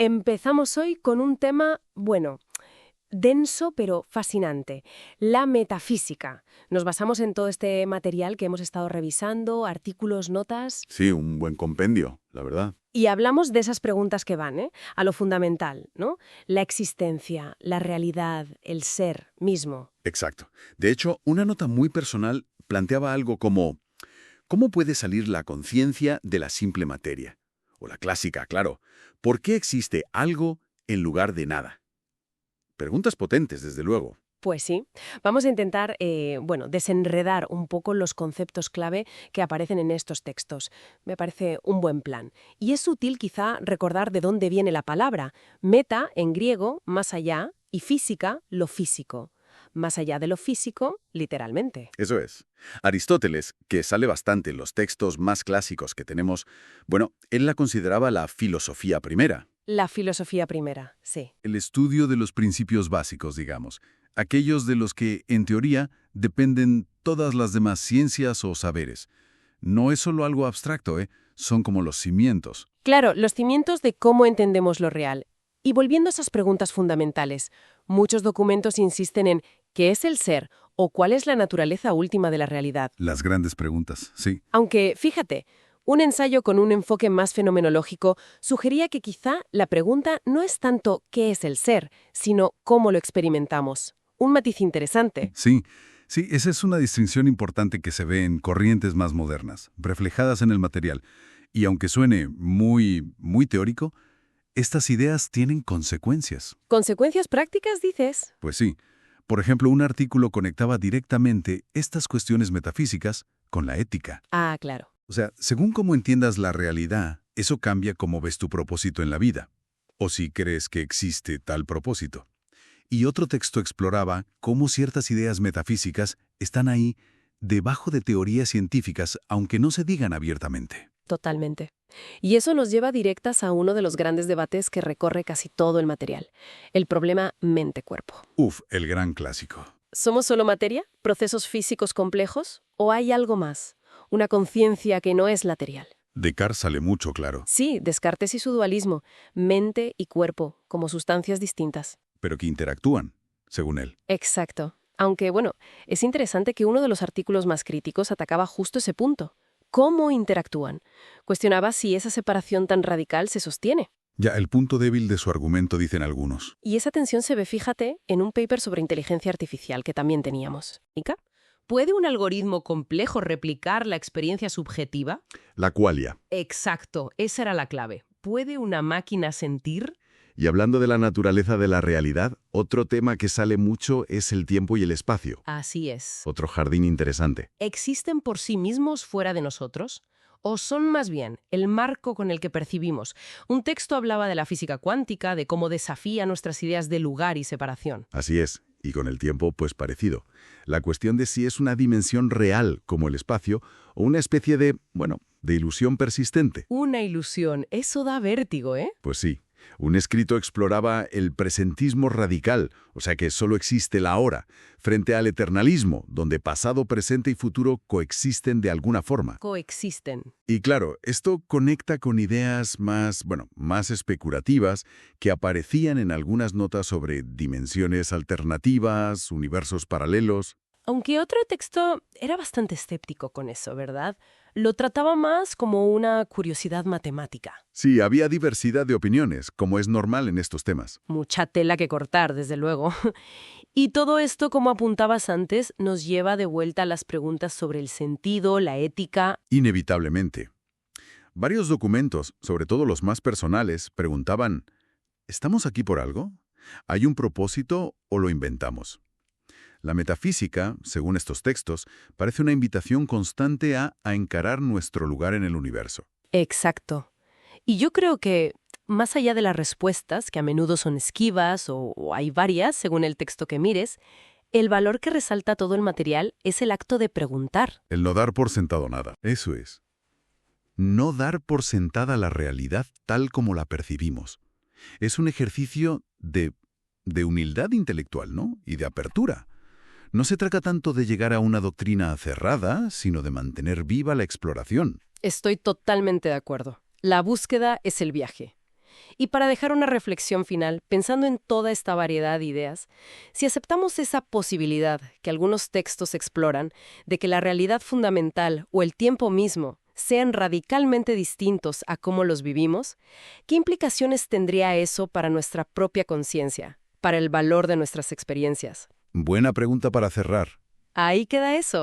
Empezamos hoy con un tema, bueno, denso pero fascinante, la metafísica. Nos basamos en todo este material que hemos estado revisando, artículos, notas, Sí, un buen compendio, la verdad. y hablamos de esas preguntas que van, a lo fundamental, ¿no? La existencia, la realidad, el ser mismo. Exacto. De hecho, una nota muy personal planteaba algo como ¿cómo puede salir la conciencia de la simple materia? O la clásica, claro, ¿por qué existe algo en lugar de nada? Preguntas potentes, desde luego. Pues sí, vamos a intentar, desenredar un poco los conceptos clave que aparecen en estos textos. Me parece un buen plan. Y es útil quizá recordar de dónde viene la palabra. Meta, en griego, más allá, y física, lo físico. Más allá de lo físico, literalmente. Eso es. Aristóteles, que sale bastante en los textos más clásicos que tenemos, bueno, él la consideraba la filosofía primera. La filosofía primera, sí. El estudio de los principios básicos, digamos, aquellos de los que, en teoría, dependen todas las demás ciencias o saberes. No es solo algo abstracto, son como los cimientos. Claro, los cimientos de cómo entendemos lo real. Y volviendo a esas preguntas fundamentales, muchos documentos insisten en ¿qué es el ser o cuál es la naturaleza última de la realidad? Las grandes preguntas, sí. Aunque, fíjate, un ensayo con un enfoque más fenomenológico sugería que quizá la pregunta no es tanto ¿qué es el ser?, sino cómo lo experimentamos. Un matiz interesante. Sí, esa es una distinción importante que se ve en corrientes más modernas, reflejadas en el material. Y aunque suene muy teórico, estas ideas tienen consecuencias. ¿Consecuencias prácticas, dices? Pues sí. Por ejemplo, un artículo conectaba directamente estas cuestiones metafísicas con la ética. Ah, claro. O sea, según cómo entiendas la realidad, eso cambia cómo ves tu propósito en la vida, o si crees que existe tal propósito. Y otro texto exploraba cómo ciertas ideas metafísicas están ahí debajo de teorías científicas, aunque no se digan abiertamente. Totalmente. Y eso nos lleva directas a uno de los grandes debates que recorre casi todo el material, el problema mente-cuerpo. El gran clásico. ¿Somos solo materia? ¿Procesos físicos complejos? ¿O hay algo más? Una conciencia que no es material. Descartes sale mucho claro, Sí, Descartes y su dualismo, mente y cuerpo, como sustancias distintas. pero que interactúan, según él. Exacto. Aunque, es interesante que uno de los artículos más críticos atacaba justo ese punto. ¿Cómo interactúan? Cuestionaba si esa separación tan radical se sostiene. Ya el punto débil de su argumento, dicen algunos. Y esa tensión se ve, fíjate, en un paper sobre inteligencia artificial que también teníamos. ¿Mica? ¿Puede un algoritmo complejo replicar la experiencia subjetiva? La qualia. Exacto, esa era la clave. ¿Puede una máquina sentir? Y hablando de la naturaleza de la realidad, otro tema que sale mucho es el tiempo y el espacio. Así es. Otro jardín interesante. ¿Existen por sí mismos fuera de nosotros? ¿O son más bien el marco con el que percibimos? Un texto hablaba de la física cuántica, de cómo desafía nuestras ideas de lugar y separación. Así es, y con el tiempo, pues parecido. La cuestión de si es una dimensión real, como el espacio, o una especie de ilusión persistente. Una ilusión, eso da vértigo, ¿eh? Pues sí. Un escrito exploraba el presentismo radical, o sea que solo existe la ahora, frente al eternalismo, donde pasado, presente y futuro coexisten de alguna forma. Coexisten. Y claro, esto conecta con ideas más especulativas que aparecían en algunas notas sobre dimensiones alternativas, universos paralelos. Aunque otro texto era bastante escéptico con eso, ¿verdad? Lo trataba más como una curiosidad matemática. Sí, había diversidad de opiniones, como es normal en estos temas. Mucha tela que cortar, desde luego. Y todo esto, como apuntabas antes, nos lleva de vuelta a las preguntas sobre el sentido, la ética. Inevitablemente. Varios documentos, sobre todo los más personales, preguntaban, ¿estamos aquí por algo? ¿Hay un propósito o lo inventamos? La metafísica, según estos textos, parece una invitación constante a encarar nuestro lugar en el universo. Exacto. Y yo creo que, más allá de las respuestas, que a menudo son esquivas o hay varias según el texto que mires, el valor que resalta todo el material es el acto de preguntar. El no dar por sentado nada. Eso es. No dar por sentada la realidad tal como la percibimos. Es un ejercicio de humildad intelectual, ¿no? Y de apertura. No se trata tanto de llegar a una doctrina cerrada, sino de mantener viva la exploración. Estoy totalmente de acuerdo. La búsqueda es el viaje. Y para dejar una reflexión final, pensando en toda esta variedad de ideas, si aceptamos esa posibilidad que algunos textos exploran de que la realidad fundamental o el tiempo mismo sean radicalmente distintos a cómo los vivimos, ¿qué implicaciones tendría eso para nuestra propia conciencia, para el valor de nuestras experiencias? Buena pregunta para cerrar. Ahí queda eso.